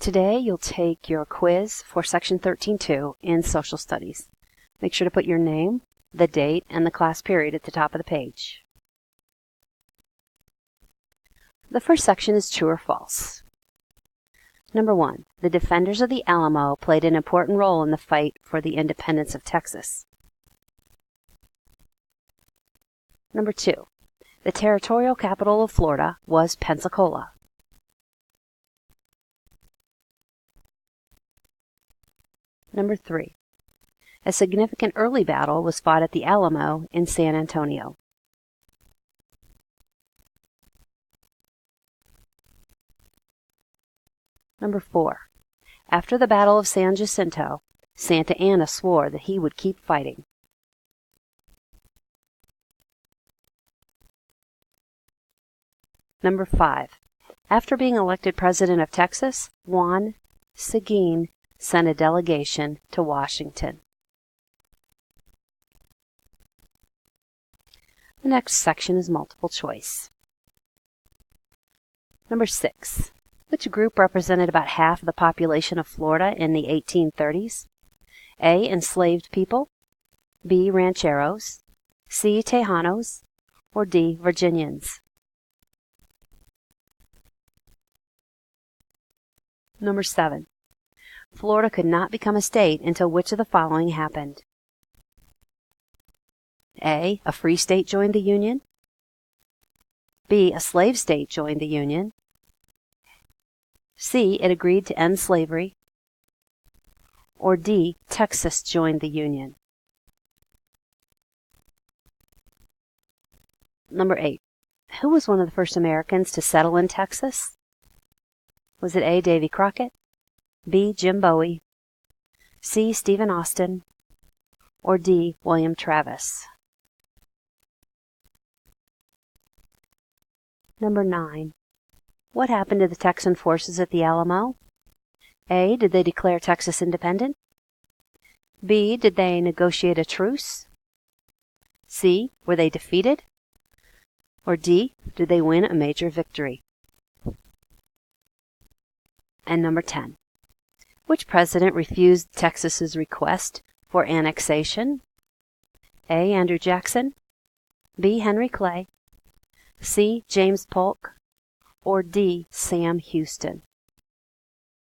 Today you'll take your quiz for Section 13.2 in Social Studies. Make sure to put your name, the date, and the class period at the top of the page. The first section is true or false. Number 1. The defenders of the Alamo played an important role in the fight for the independence of Texas. Number 2. The territorial capital of Florida was Pensacola. Number 3. A significant early battle was fought at the Alamo in San Antonio. Number 4. After the Battle of San Jacinto, Santa Anna swore that he would keep fighting. Number 5. After being elected president of Texas, Juan Seguin sent a delegation to Washington. The next section is multiple choice. Number 6. Which group represented about half of the population of Florida in the 1830s? A. Enslaved people, B. Rancheros, C. Tejanos, or D. Virginians? Number 7. Florida could not become a state until which of the following happened? A. A free state joined the Union. B. A slave state joined the Union. C. It agreed to end slavery. Or D. Texas joined the Union. Number 8. Who was one of the first Americans to settle in Texas? Was it A. Davy Crockett, B. Jim Bowie, C. Stephen Austin, or D. William Travis? Number 9. What happened to the Texan forces at the Alamo? A. Did they declare Texas independent? B. Did they negotiate a truce? C. Were they defeated? Or D. Did they win a major victory? And number 10. Which president refused Texas's request for annexation? A. Andrew Jackson, B. Henry Clay, C. James Polk, or D. Sam Houston?